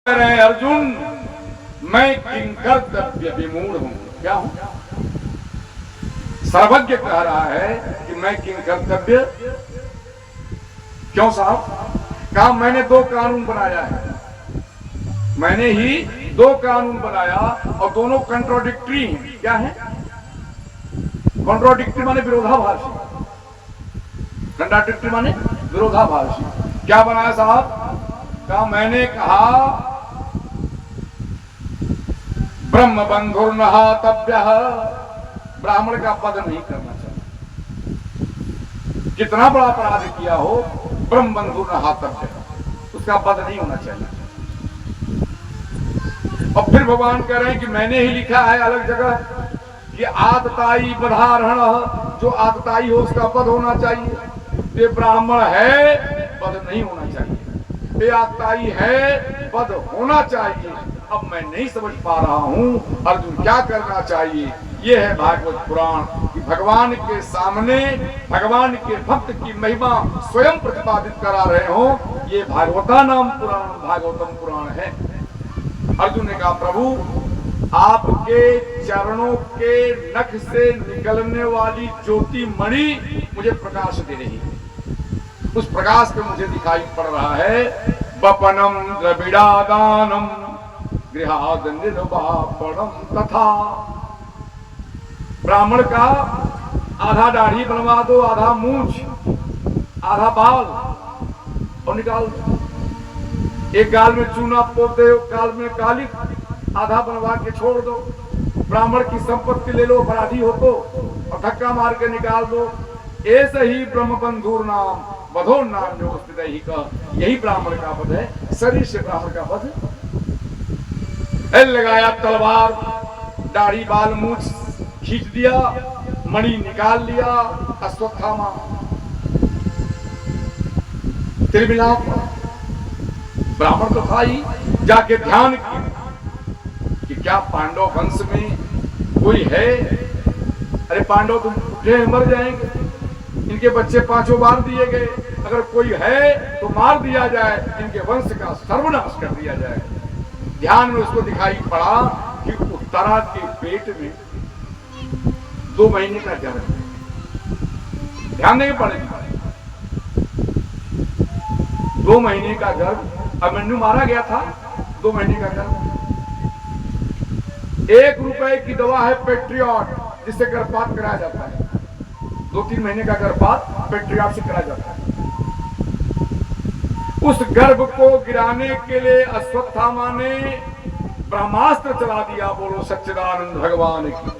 कह रहे हैं अर्जुन, मैं किंकर्तव्य विमूढ़ हूं। क्या हूं? सर्वज्ञ कह रहा है कि मैं किंकर्तव्य। क्यों साहब? कहा मैंने दो कानून बनाया है, मैंने ही दो कानून बनाया और दोनों कंट्रोडिक्टरी हैं। क्या है? कंट्रोडिक्टरी माने विरोधाभासी, कंट्रोडिक्टरी माने विरोधाभासी। क्या बनाया साहब? कहा मैंने कहा ब्रह्म बंधुर्नहातव्यः, ब्राह्मण का पद नहीं करना चाहिए। कितना बड़ा अपराध किया हो, ब्रह्म बंधुर्नहातव्य, उसका पद नहीं होना चाहिए। और फिर भगवान कह रहे हैं कि मैंने ही लिखा है अलग जगह कि आतताई बधारण, जो आतताई हो उसका पद होना चाहिए। ये ब्राह्मण है, पद नहीं होना चाहिए। ये आतताई है, पद होना चाहिए। अब मैं नहीं समझ पा रहा हूं अर्जुन क्या करना चाहिए। यह है भागवत पुराण कि भगवान के सामने भगवान के भक्त की महिमा स्वयं प्रतिपादित करा रहे हो। ये भागवता नाम पुराण, भागवतम पुराण है। अर्जुन ने कहा प्रभु आपके चरणों के नख से निकलने वाली ज्योति मणि मुझे प्रकाश दे रही है। उस प्रकाश पे मुझे दिखाई पड़ रहा है बपनम द्रविड़ादानम गृहाद निर्वापणम तथा। ब्राह्मण का आधा दाढ़ी बनवा दो, आधा मूंछ, आधा बाल और निकाल दो। एक गाल में चूना पोत दो, गाल में काली, आधा बनवा के छोड़ दो। ब्राह्मण की संपत्ति ले लो, अपराधी हो तो, और धक्का मार के निकाल दो। ऐसे ही ब्रह्म बंधुर नाम बधो नाम जो स्थित ही का, यही ब्राह्मण का पद है। शरीर से ब्राह्मण का पद लगाया, तलवार, दाढ़ी बाल मूछ खींच दिया, मणि निकाल लिया, अश्वत्थामा त्रिमिलाप। ब्राह्मण तो था ही। जाके ध्यान किया कि क्या पांडव वंश में कोई है? अरे पांडव तुम भूखे मर जाएंगे, इनके बच्चे पांचों मार दिए गए। अगर कोई है तो मार दिया जाए, इनके वंश का सर्वनाश कर दिया जाए। ध्यान में उसको दिखाई पड़ा कि उत्तरा के पेट में 2 महीने का गर्भ है। ध्यान देंगे पड़ेगा, 2 महीने का गर्भ। अभिमन्यु मारा गया था, 2 महीने का गर्भ। 1 रुपए की दवा है पेट्रियट, जिससे गर्भपात कराया जाता है। 2-3 महीने का गर्भपात पेट्रियट से कराया जाता है। उस गर्भ को गिराने के लिए अश्वत्थामा ने ब्रह्मास्त्र चला दिया। बोलो सच्चिदानंद भगवान की।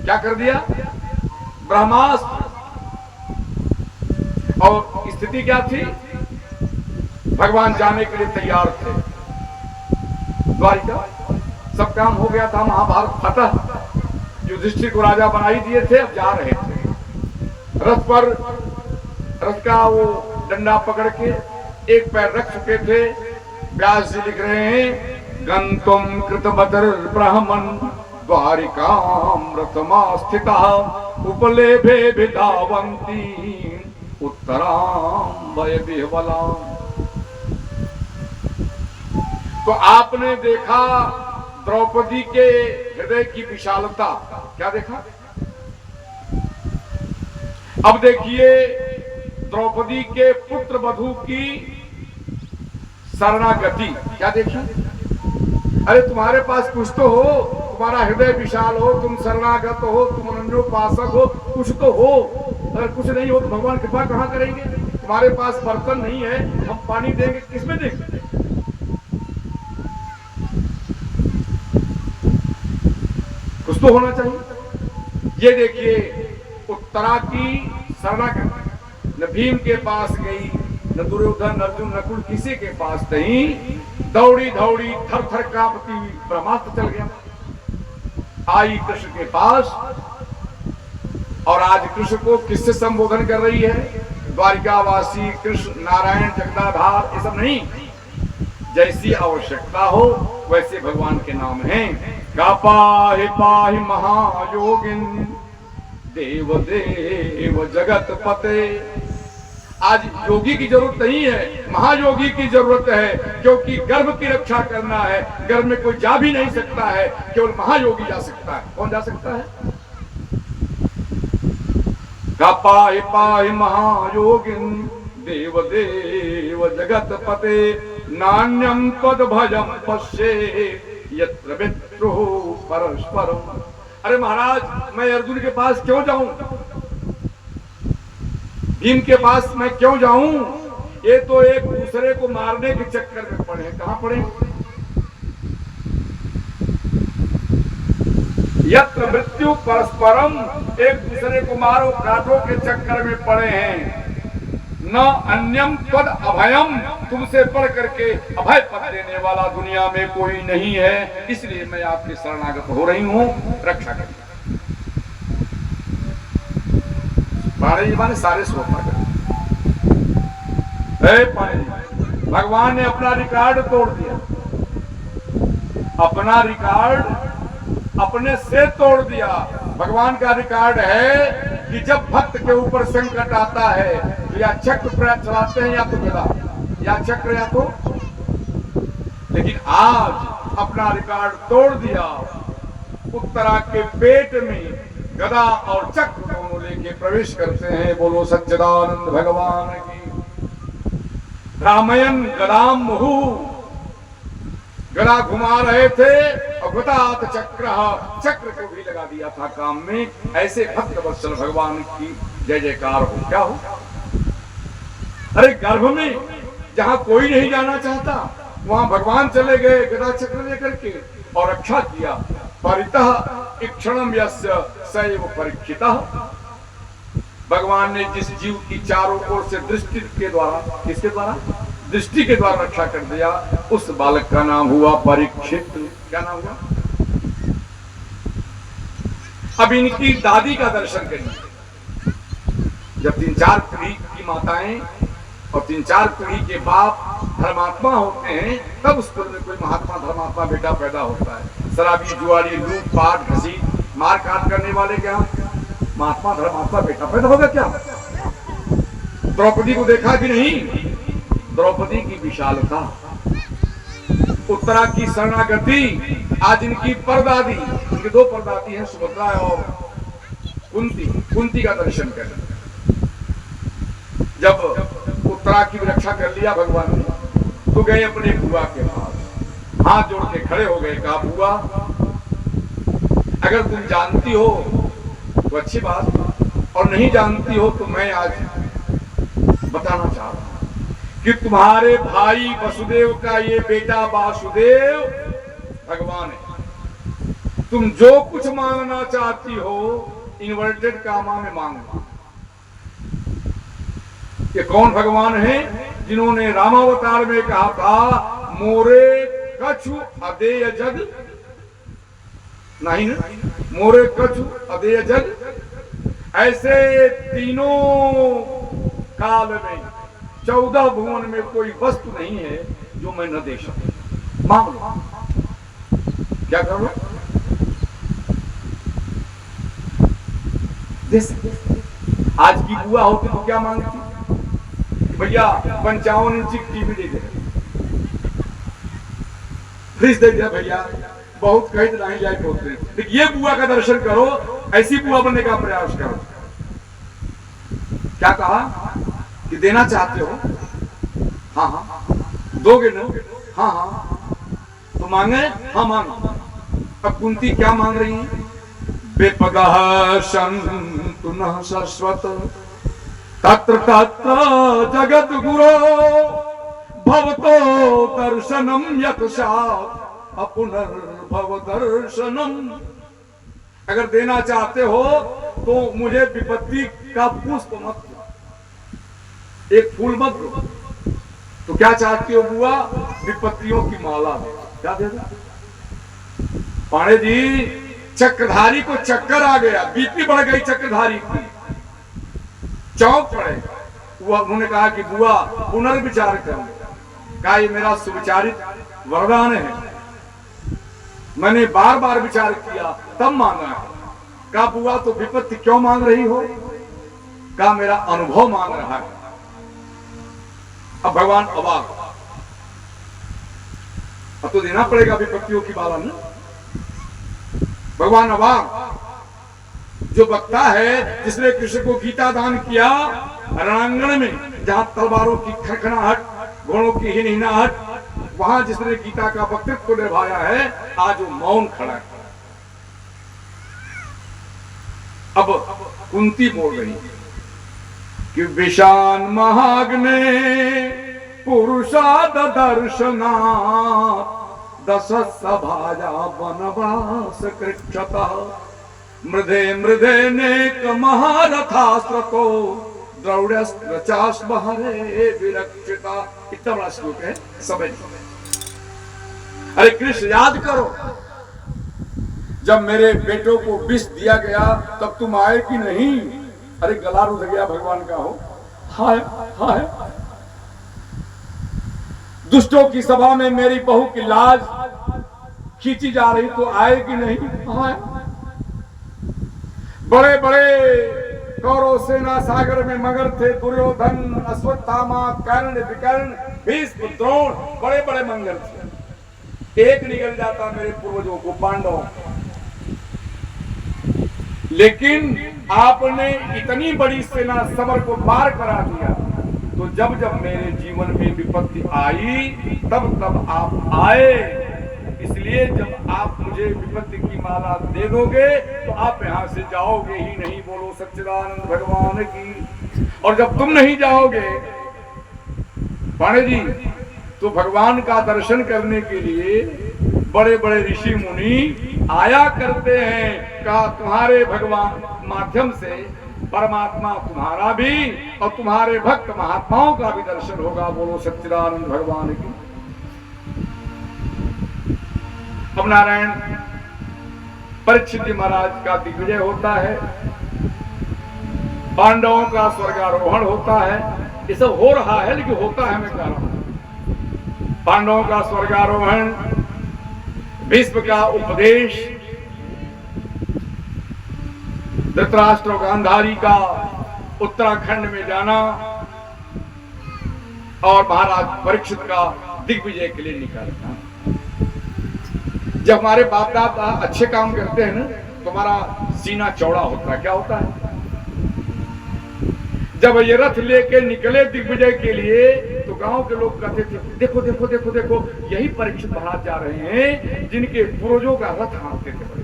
क्या कर दिया? ब्रह्मास्त्र। और स्थिति क्या थी? भगवान जाने के लिए तैयार थे द्वारिका, सब काम हो गया था। महाभारत फतह, युधिष्ठिर को राजा बनाई दिए थे, अब जा रहे थे रथ पर। रथ का वो डंडा पकड़ के एक पैर रख चुके थे। व्यास जी लिख रहे हैं गंतुम कृतबदर ब्राह्मण द्वारिकामृतमा स्थितः उपलेभे विधावन्ती उत्तराम वय विह्वलाम। तो आपने देखा द्रौपदी के हृदय की विशालता। क्या देखा? अब देखिए द्रौपदी के पुत्र वधू की शरणागति। क्या देखी? अरे तुम्हारे पास कुछ तो हो, तुम्हारा हृदय विशाल हो, तुम शरणागत हो, तुम अनन्योपासक हो, कुछ तो हो। अगर कुछ नहीं हो तो भगवान कृपा कहां करेंगे? तुम्हारे पास बर्तन नहीं है, हम पानी देंगे, किसमें देंगे? कुछ तो होना चाहिए। ये देखिए उत्तरा की शरणागति। न भीम के पास गई, न दुर्योधन, अर्जुन, नकुल, किसी के पास नहीं। दौड़ी दौड़ी थर थर कांपती हुई ब्रह्मास्त्र चल गया। आई कृष्ण के पास, और आज कृष्ण को किससे संबोधन कर रही है? द्वारिकावासी कृष्ण, नारायण, जगदाधार, ये सब नहीं। जैसी आवश्यकता हो वैसे भगवान के नाम हैं। का पाहि पाहि महायोगिन देव देव जगत पते आज योगी की जरूरत नहीं है, महायोगी की जरूरत है, क्योंकि गर्भ की रक्षा करना है। गर्भ में कोई जा भी नहीं सकता है, केवल महायोगी जा सकता है। कौन जा सकता है? पाहि पाहि महायोगिन देव देव जगत पते नान्यम पद भजम पश्ये यत्र मित्रो परस्परम। अरे महाराज, मैं अर्जुन के पास क्यों जाऊं? भीम के पास मैं क्यों जाऊं? ये तो एक दूसरे को मारने के चक्कर में पड़े हैं। कहां पड़े? यत्र मृत्यु परस्परम, एक दूसरे को मारो काटो के चक्कर में पड़े हैं। न अन्यम पद अभयम, तुमसे बढ़ करके अभय पद देने वाला दुनिया में कोई नहीं है, इसलिए मैं आपकी शरणागत हो रही हूं, रक्षा करिए। माने सारे श्लोक भगवान ने अपना रिकॉर्ड तोड़ दिया, अपना रिकॉर्ड अपने से तोड़ दिया। भगवान का रिकॉर्ड है कि जब भक्त के ऊपर संकट आता है तो या चक्र चलाते हैं या तो गदा, या चक्र या तो। लेकिन आज अपना रिकॉर्ड तोड़ दिया, उत्तरा के पेट में गदा और चक्र दोनों लेके प्रवेश करते हैं। बोलो सच्चिदानंद भगवान की। रामायण गदाम मुहु, गदा घुमा रहे थे और गदात चक्र को भी लगा दिया था काम में। ऐसे भक्त वत्सल भगवान की जय जयकार हो। क्या हो? अरे गर्भ में जहां कोई नहीं जाना चाहता वहां भगवान चले गए गदा चक्र लेकर के और रक्षा किया। परितः इक्षणम यस्य सैव परीक्षितः। भगवान ने जिस जीव की चारों ओर से दृष्टि के द्वारा, किसके द्वारा? दृष्टि के द्वारा रक्षा कर दिया, उस बालक का नाम हुआ परीक्षित। क्या नाम हुआ? अब इनकी दादी का दर्शन करिए। जब 3-4 पीढ़ी की माताएं और 3-4 पीढ़ी के बाप धर्मात्मा होते हैं, तब उस कुल में कोई महात्मा धर्मात्मा बेटा पैदा होता है। शराबी, जुआरी, लूट पाट, घसी, मार काट करने वाले क्या महात्मा धर्मात्मा बेटा पैदा होगा? क्या द्रौपदी को देखा कि नहीं? द्रौपदी की विशालता, उत्तरा की शरणागति। आज इनकी परदादी, इनकी 2 परदादी हैं, सुभद्रा और कुंती का दर्शन करें। जब उत्तरा की रक्षा कर लिया भगवान ने, तो गए अपने बुआ के पास, हाथ जोड़ के खड़े हो गए। कहा, बुआ अगर तुम जानती हो तो अच्छी बात, और नहीं जानती हो तो मैं आज बताना चाह रहा हूं कि तुम्हारे भाई वसुदेव का ये बेटा वासुदेव भगवान है। तुम जो कुछ मांगना चाहती हो इन्वर्टेड कामा में मांगना। ये कौन भगवान है? जिन्होंने रामावतार में कहा था, मोरे कछु अदेय जग, नहीं ना, मोरे कछु अदेय जग। ऐसे तीनों काल में 14 भुवन में कोई वस्तु नहीं है जो मैं न दे सकूं। मांग लो। क्या कर लो? आज की बुआ होती तो क्या मांगती? भैया 55 इंच की टीवी दे दे, फ्रिज दे दिया भैया, बहुत कहीं नहीं जाए होते। लेकिन ये बुआ का दर्शन करो, ऐसी बुआ बनने का प्रयास करो। क्या कहा कि देना चाहते हो? हाँ हाँ। दोगे ना? हाँ हाँ। तो मांगे? हाँ मांगो। अब कुंती क्या मांग रही है? विपदः सन्तु नः शश्वत तत्र तत्र जगत गुरो भवतो दर्शनम यतसा अपुनर्भव दर्शनम। अगर देना चाहते हो तो मुझे विपत्ति का पुष्प मत दो, एक फूल मत दो। तो क्या चाहती हो बुआ? विपत्तियों की माला दे। क्या दे दो? पाणे जी, चक्रधारी को चक्कर आ गया, बीपी बढ़ गई चक्रधारी की, चौंक पड़े। उन्होंने कहा कि बुआ पुनर्विचार करो। कहा ये मेरा सुविचारित वरदान है, मैंने बार बार विचार किया तब मांगा है। कहा बुआ तो विपत्ति क्यों मांग रही हो? कहा मेरा अनुभव मांग रहा है। अब भगवान अवाक, अब तो देना पड़ेगा विपत्तियों की बाला ना। भगवान अवाक जो वक्ता है, जिसने कृष्ण को गीता दान किया, रणांगण में जहां तलवारों की खड़खड़ाहट, घोड़ों की हिनहिनाहट, वहां जिसने गीता का वक्तृत्व निभाया है, आज वो मौन खड़ा है। अब कुंती बोल रही कि विशान महाग्ने पुरुषाद दर्शना दश सभाया वनवास कृक्षता मृदे मृदे नेक महारथास्त्रतो द्रौड़स्त्रचास बहरे विरक्षिता। इतना बड़ा श्लोक है, समझ। अरे कृष्ण याद करो, जब मेरे बेटों को विष दिया गया तब तुम आए कि नहीं? अरे गला रुध गया भगवान का हो। हाय हाय, दुष्टों की सभा में मेरी बहू की लाज खींची जा रही तो आए कि नहीं? हाय, बड़े बड़े कौरव सेना सागर में मगर थे, दुर्योधन, अश्वत्थामा, कर्ण, विकर्ण, भीष्म, द्रोण, बड़े बड़े मंगर थे। एक निकल जाता मेरे पूर्वजों को, पांडवों। लेकिन आपने इतनी बड़ी सेना सबर को पार करा दिया, तो जब जब मेरे जीवन में विपत्ति आई तब तब आप आए। इसलिए जब आप मुझे विपत्ति की माला दे दोगे तो आप यहां से जाओगे ही नहीं। बोलो सच्चिदानंद भगवान की। और जब तुम नहीं जाओगे पांडे जी, तो भगवान का दर्शन करने के लिए बड़े बड़े ऋषि मुनि आया करते हैं। कहा तुम्हारे भगवान माध्यम से परमात्मा तुम्हारा भी और तुम्हारे भक्त महात्माओं का भी दर्शन होगा। बोलो सच्चिदानंद भगवान की। अब नारायण परीक्षित महाराज का दिग्विजय होता है, पांडवों का स्वर्गारोहण होता है। ये सब हो रहा है, लेकिन होता है मैं कह रहा हूं। पांडवों का स्वर्गारोहण, भीष्म का उपदेश, धृतराष्ट्र गांधारी का उत्तराखंड में जाना और महाराज परीक्षित का दिग्विजय के लिए निकलना। जब हमारे बाप दादा अच्छे काम करते हैं ना, तो हमारा सीना चौड़ा होता है। क्या होता है? जब ये रथ लेके निकले दिग्विजय के लिए, तो गांव के लोग कहते थे देखो देखो देखो देखो, यही परीक्षित महाराज जा रहे हैं जिनके पूर्वजों का रथ हाँकते थे।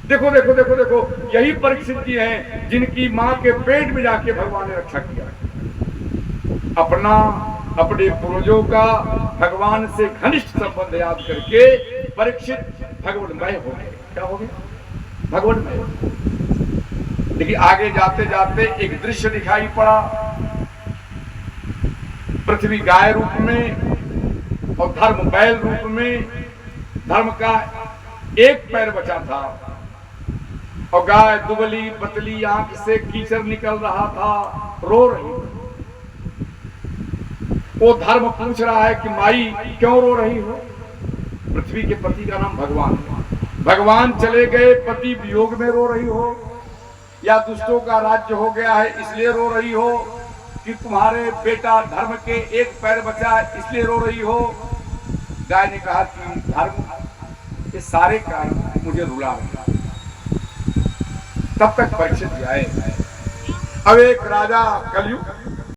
देखो देखो देखो देखो, यही परीक्षित जी हैं जिनकी मां के पेट में जाके भगवान ने रक्षा किया। अपना अपने पूर्वजों का भगवान से घनिष्ठ संबंध याद करके परीक्षित भगवन्मय हो गए। क्या हो गए? भगवन्मय। लेकिन आगे जाते जाते एक दृश्य दिखाई पड़ा। पृथ्वी गाय रूप में और धर्म बैल रूप में। धर्म का एक पैर बचा था और गाय दुबली पतली, आंख से कीचड़ निकल रहा था, रो रही। वो धर्म पूछ रहा है कि माई क्यों रो रही हो? पृथ्वी के पति का नाम भगवान है। भगवान चले गए, पति वियोग में रो रही हो, या दुष्टों का राज्य हो गया है इसलिए रो रही हो, कि तुम्हारे बेटा धर्म के एक पैर बचा इसलिए रो रही हो? गाय ने कहा कि धर्म के सारे कारण मुझे रुला रहा। तब तक परीक्षित आए। अब एक राजा कलयुग